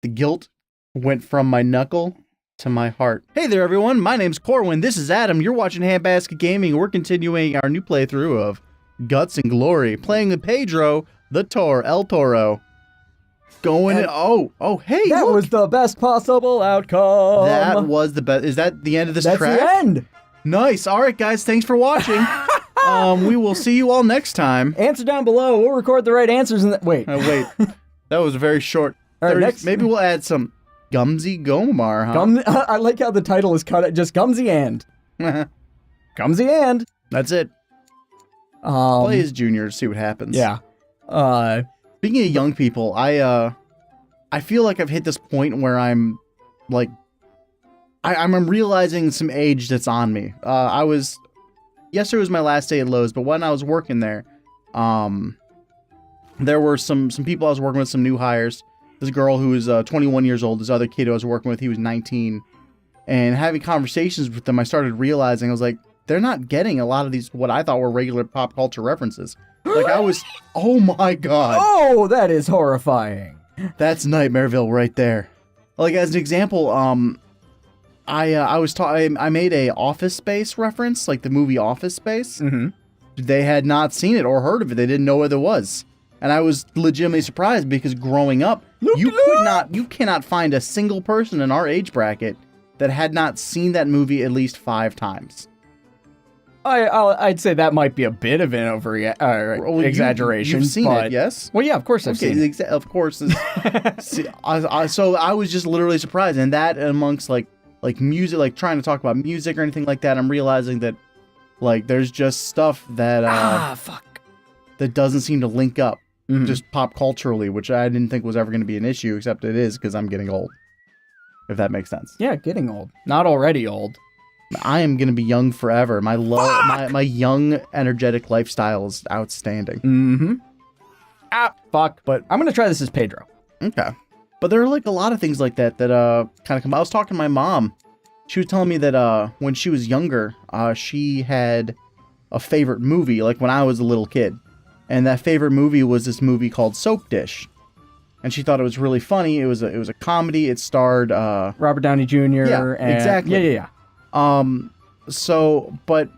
The guilt went from my knuckle to my heart. Hey there, everyone. My name's Corwin. This is Adam. You're watching HandbasketGaming. We're continuing our new playthrough of Guts and Glory, playing with Pedro, El Toro. Going in, hey, that look. was the best possible outcome. That was the best. Is that the end of this track? That's the end. Nice. All right, guys. Thanks for watching. We will see you all next time. Answer down below. We'll record the right answers. Wait. Wait. That was very short. All right, next. Maybe we'll add some Gumsy Gomar, huh? I like how the title is cut. Just Gumsy and. Gumsy and. That's it. Play as Junior to see what happens. Yeah. Speaking of young people, I feel like I've hit this point where I'm like, I'm realizing some age that's on me. Yesterday was my last day at Lowe's, but when I was working there, there were some people I was working with, some new hires. This girl who was 21 years old, this other kid I was working with, he was 19. And having conversations with them, I started realizing, I was like, they're not getting a lot of these, what I thought were regular pop culture references. Like oh my God. Oh, that is horrifying. That's Nightmareville right there. Like, as an example, I made a Office Space reference, like the movie Office Space. Mm-hmm. They had not seen it or heard of it. They didn't know what it was. And I was legitimately surprised because growing up, you cannot find a single person in our age bracket that had not seen that movie at least 5 times. I'd say that might be a bit of an exaggeration. You've seen it, yes? Well, yeah, of course I've seen it. Of course. So I was just literally surprised. And that amongst like music, like trying to talk about music or anything like that, I'm realizing that like there's just stuff that that doesn't seem to link up just pop culturally, which I didn't think was ever going to be an issue, except it is because I'm getting old. If that makes sense. Yeah, getting old. Not already old. I am going to be young forever. My young, energetic lifestyle is outstanding. Mm-hmm. Fuck. But I'm going to try this as Pedro. Okay. But there are like a lot of things like that kind of come. I was talking to my mom. She was telling me that when she was younger, she had a favorite movie, like when I was a little kid. And that favorite movie was this movie called Soap Dish. And she thought it was really funny. It was a comedy. It starred Robert Downey Jr. Yeah, exactly. Yeah. But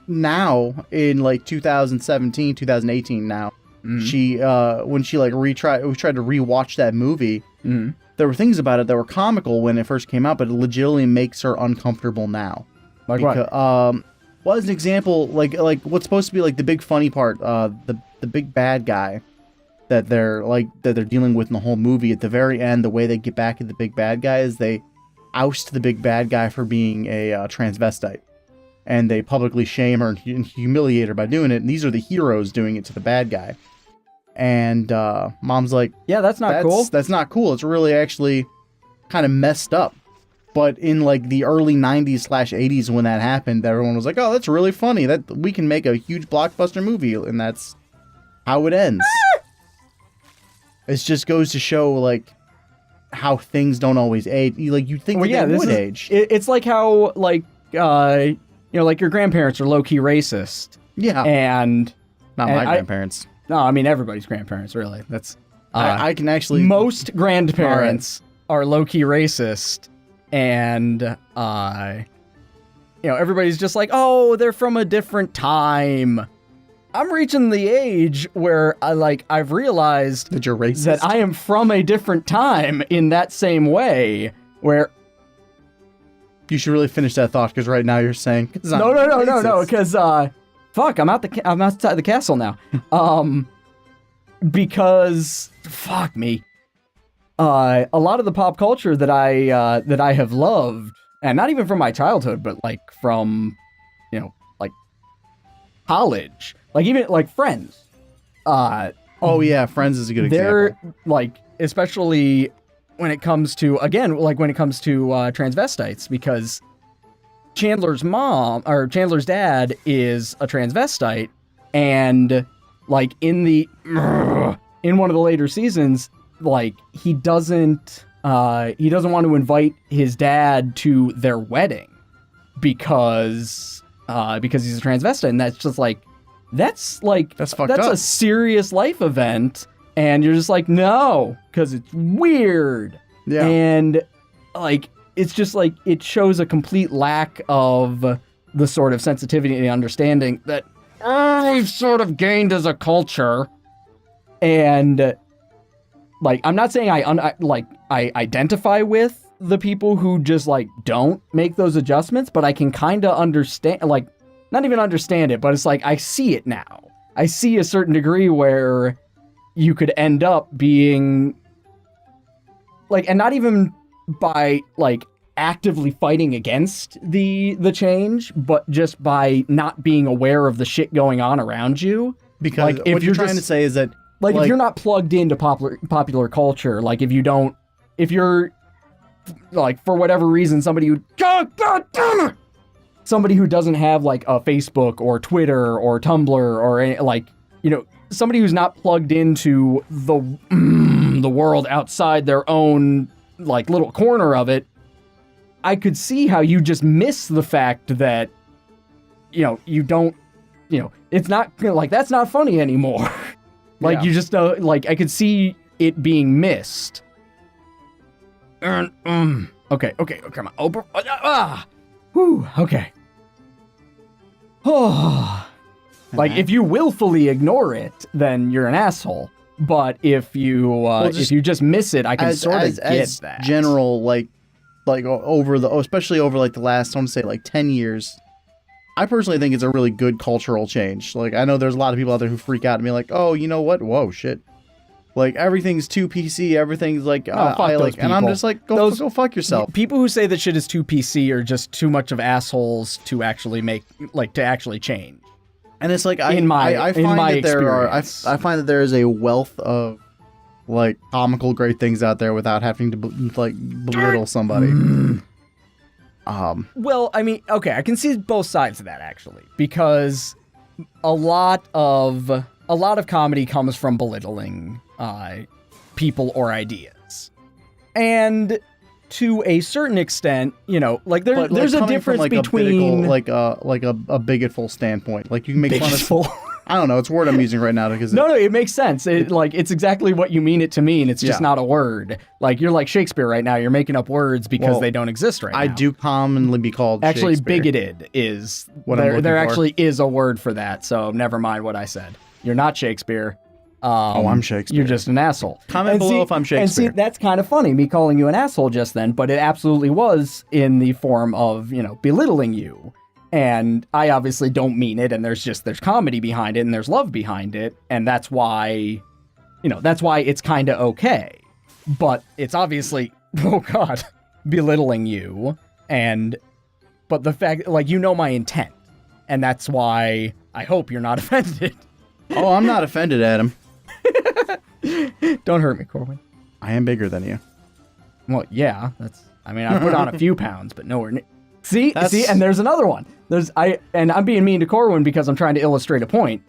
now in like 2017, 2018 now, she when she like tried to rewatch that movie, there were things about it that were comical when it first came out, but it legitimately makes her uncomfortable now. Like what? Well, as an example, like what's supposed to be like the big funny part, the big bad guy that they're dealing with in the whole movie, at the very end, the way they get back at the big bad guy is they oust the big bad guy for being a transvestite. And they publicly shame her and humiliate her by doing it. And these are the heroes doing it to the bad guy. And Mom's like, yeah, that's cool. That's not cool. It's really actually kind of messed up. But in like the early 90s/80s when that happened, everyone was like, oh, that's really funny. That we can make a huge blockbuster movie. And that's how it ends. It just goes to show like how things don't always age. Like you think they would age. It's like how like like your grandparents are low key racist. Yeah. And not my grandparents. No, I mean everybody's grandparents. Really, that's I can actually. Most grandparents are low key racist, and everybody's just like, oh, they're from a different time. I'm reaching the age where I've realized that you're racist. That I am from a different time in that same way. Where you should really finish that thought, because right now you're saying no, because fuck, I'm outside the castle now. Because fuck me, a lot of the pop culture that I have loved, and not even from my childhood, but like from like college. Like, even, like, Friends. Oh, yeah, Friends is a good example. They're, like, especially when it comes to, transvestites, because Chandler's dad is a transvestite, and, like, in one of the later seasons, like, he doesn't want to invite his dad to their wedding because he's a transvestite, and that's just, like, that's fucked up. That's a serious life event, and you're just like, no, because it's weird. Yeah. And like it's just like it shows a complete lack of the sort of sensitivity and understanding that we've sort of gained as a culture. And like I'm not saying I identify with the people who just like don't make those adjustments, but I can kind of understand, like not even understand it, but it's like I see it now. I see a certain degree where you could end up being like, and not even by like actively fighting against the change, but just by not being aware of the shit going on around you. Because like, if what you're trying to say is that like if you're not plugged into popular culture, like if you're like for whatever reason somebody who God damn it, somebody who doesn't have like a Facebook or Twitter or Tumblr or any, like, you know, somebody who's not plugged into the world outside their own like little corner of it, I could see how you just miss the fact that, you know, you don't, you know, it's not like that's not funny anymore. Like Yeah. you just like I could see it being missed. Okay, come on. Whew, okay. Oh. Like if you willfully ignore it, then you're an asshole. But if you if you just miss it, I can sort of get that. General like over the especially over like the last I want to say like 10 years. I personally think it's a really good cultural change. Like I know there's a lot of people out there who freak out and be like, "Oh, you know what? Whoa, shit." Like everything's too PC, everything's like fuck those and I'm people. just like go fuck yourself. People who say that shit is too PC are just too much of assholes to actually make like to actually change. And it's like I In my find that there are experience. I find that there is a wealth of like comical great things out there without having to like belittle somebody. Well, I mean, okay, I can see both sides of that actually, because a lot of comedy comes from belittling people or ideas, and to a certain extent, you know, like there's a difference between like a bigotful standpoint. Like you can make fun bigotful. of. I don't know. It's a word I'm using right now because No, it makes sense. It's exactly what you mean it to mean. It's just not a word. Like you're like Shakespeare right now. You're making up words because they don't exist right now. I do commonly be called actually Shakespeare. bigoted is What I'm looking there for. actually is a word for that. So never mind what I said. You're not Shakespeare. I'm Shakespeare. You're just an asshole. Comment below if I'm Shakespeare. And see, that's kind of funny, me calling you an asshole just then, but it absolutely was in the form of, you know, belittling you. And I obviously don't mean it, and there's comedy behind it, and there's love behind it, and that's why, you know, that's why it's kind of okay. But it's obviously, oh God, belittling you, but the fact, like, you know my intent, and that's why I hope you're not offended. Oh, I'm not offended, Adam. Don't hurt me, Corwin. I am bigger than you. Well, yeah, I mean, I put on a few pounds, but nowhere near. See, and there's another one. I'm being mean to Corwin because I'm trying to illustrate a point.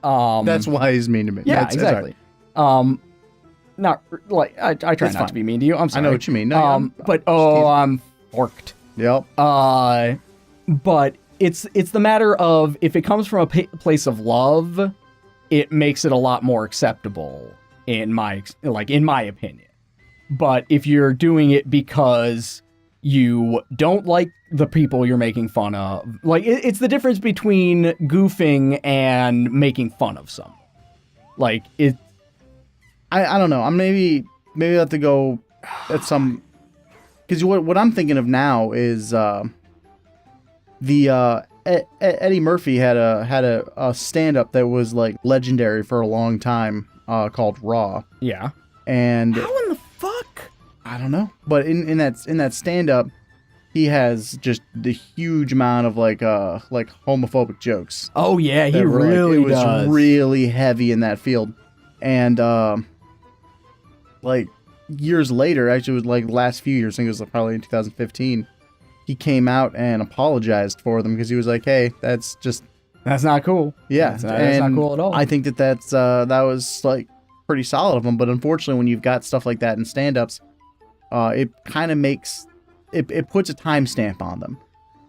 That's why he's mean to me. Yeah, That's exactly. Not like I try It's not fine. to be mean to you. I'm sorry. I know what you mean. No, I'm forked. Yep. But it's the matter of if it comes from a place of love, it makes it a lot more acceptable in my opinion. But if you're doing it because you don't like the people you're making fun of, like it's the difference between goofing and making fun of someone. Like it. I don't know. I'm maybe I have to go at some because what I'm thinking of now is Eddie Murphy had a stand up that was like legendary for a long time called Raw. Yeah. And how in the fuck? I don't know. But in that stand up, he has just the huge amount of like homophobic jokes. Oh yeah, he that were, really it was does. really heavy in that field. And like years later, actually it was like the last few years, I think it was like probably in 2015, he came out and apologized for them because he was like, "Hey, that's not cool." Yeah, that's not cool at all. I think that was like pretty solid of him, but unfortunately when you've got stuff like that in stand-ups, it kind of makes it puts a timestamp on them.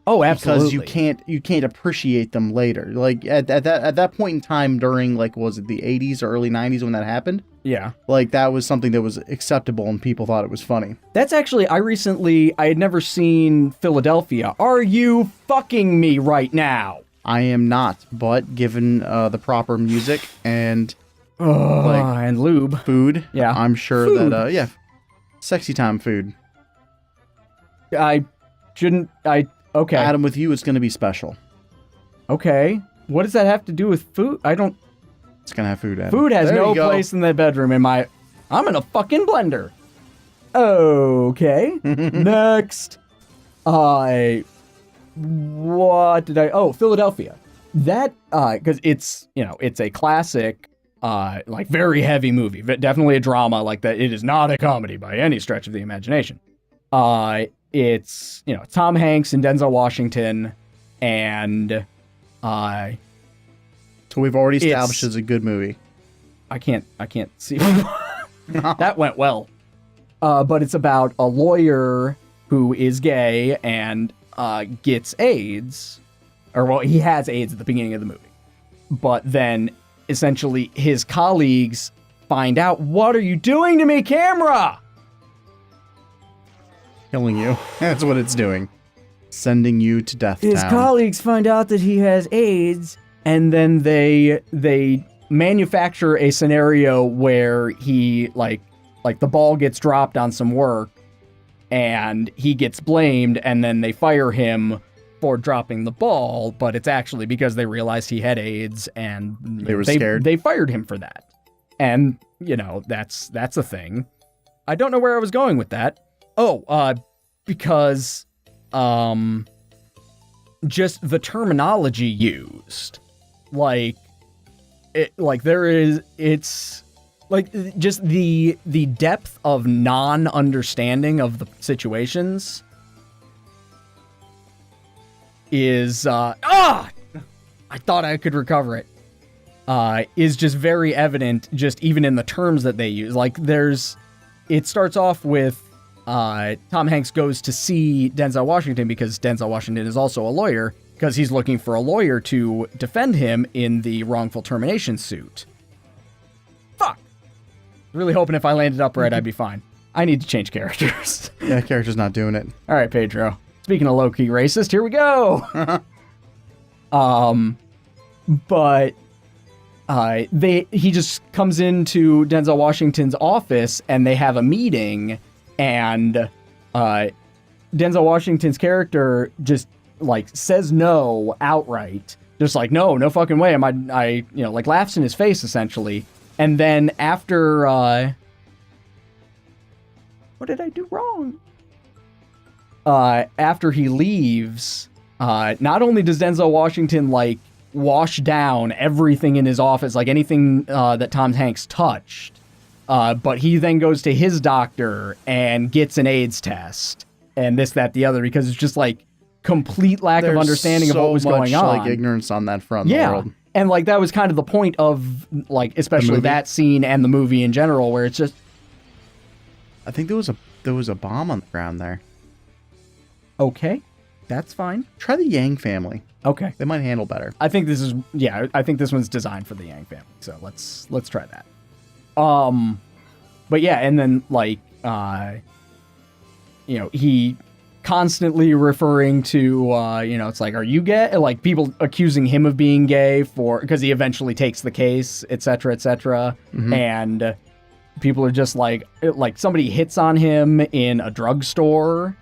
Oh, absolutely. Because you can't appreciate them later. Like at that point in time during like was it the 80s or early 90s when that happened? Yeah. Like, that was something that was acceptable and people thought it was funny. That's actually, I had never seen Philadelphia. Are you fucking me right now? I am not, but given the proper music and And lube. food, Yeah. I'm sure Food. that, sexy time food. Okay. Adam, with you, it's going to be special. Okay. What does that have to do with food? It's going to have food, Adam. Food has There no you go. place in the bedroom I'm in a fucking blender. Okay. Next. Philadelphia. That, because it's a classic, like very heavy movie, but definitely a drama like that. It is not a comedy by any stretch of the imagination. It's, Tom Hanks and Denzel Washington and, So we've already established it's a good movie. I can't see. That went well. But it's about a lawyer who is gay and gets AIDS. He has AIDS at the beginning of the movie. But then, essentially, his colleagues find out, "What are you doing to me, camera?" Killing you. That's what it's doing. Sending you to death His town. colleagues find out that he has AIDS, and then they manufacture a scenario where he, like the ball gets dropped on some work, and he gets blamed, and then they fire him for dropping the ball, but it's actually because they realized he had AIDS, and They were scared. They fired him for that. And, that's a thing. I don't know where I was going with that. Because just the terminology used. It's just the depth of non-understanding of the situations is I thought I could recover it. Is just very evident just even in the terms that they use. It starts off with Tom Hanks goes to see Denzel Washington because Denzel Washington is also a lawyer, because he's looking for a lawyer to defend him in the wrongful termination suit. Fuck. Really hoping if I landed upright, I'd be fine. I need to change characters. Yeah, character's not doing it. All right, Pedro. Speaking of low-key racist, here we go. But he just comes into Denzel Washington's office and they have a meeting, and Denzel Washington's character just says no outright, just no fucking way. I laughs in his face essentially. And then after what did I do wrong? After he leaves, not only does Denzel Washington wash down everything in his office, anything that Tom Hanks touched, but he then goes to his doctor and gets an AIDS test and this, that, the other, because it's just complete lack of understanding of what was going on. There's ignorance on that front in the world. And that was kind of the point of especially that scene and the movie in general, where it's just, I think there was a bomb on the ground there. Okay, that's fine. Try the Yang family. Okay. They might handle better. I think this one's designed for the Yang family. So let's try that. But yeah, and then he constantly referring to, it's are you gay? People accusing him of being gay because he eventually takes the case, et cetera, et cetera. Mm-hmm. And people are just somebody hits on him in a drugstore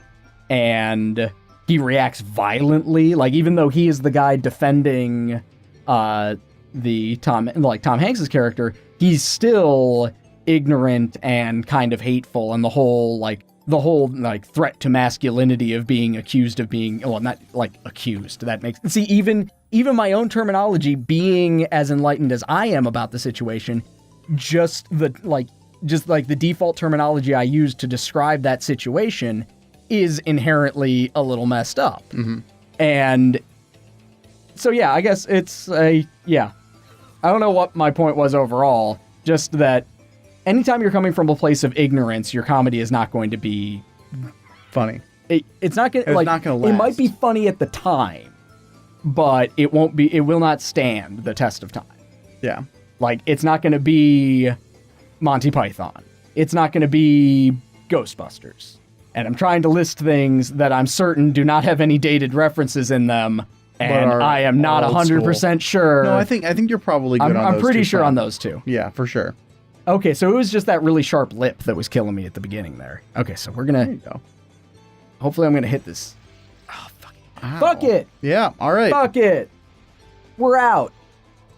and he reacts violently. Even though he is the guy defending the Tom Hanks's character, he's still ignorant and kind of hateful, and the whole threat to masculinity of being accused of being, not accused. That makes, see, even my own terminology, being as enlightened as I am about the situation, just the default terminology I use to describe that situation is inherently a little messed up. Mm-hmm. And so, yeah, I guess it's I don't know what my point was overall, just that anytime you're coming from a place of ignorance, your comedy is not going to be funny. It's not going to last. It might be funny at the time, but it will not stand the test of time. Yeah. It's not going to be Monty Python. It's not going to be Ghostbusters. And I'm trying to list things that I'm certain do not have any dated references in them. And I am not 100% sure. No, I think you're probably good on those. I'm pretty two, sure Frank. on those two. Yeah, for sure. Okay, so it was just that really sharp lip that was killing me at the beginning there. Okay, so we're gonna... There you go. Hopefully I'm gonna hit this. Oh, fuck it. Ow. Fuck it! Yeah, all right. Fuck it! We're out.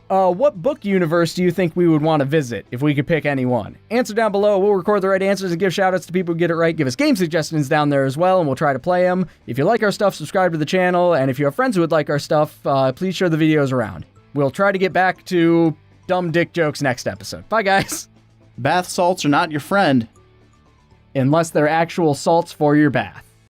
What book universe do you think we would want to visit if we could pick any one? Answer down below. We'll record the right answers and give shoutouts to people who get it right. Give us game suggestions down there as well, and we'll try to play them. If you like our stuff, subscribe to the channel, and if you have friends who would like our stuff, please share the videos around. We'll try to get back to dumb dick jokes next episode. Bye, guys. Bath salts are not your friend. Unless they're actual salts for your bath.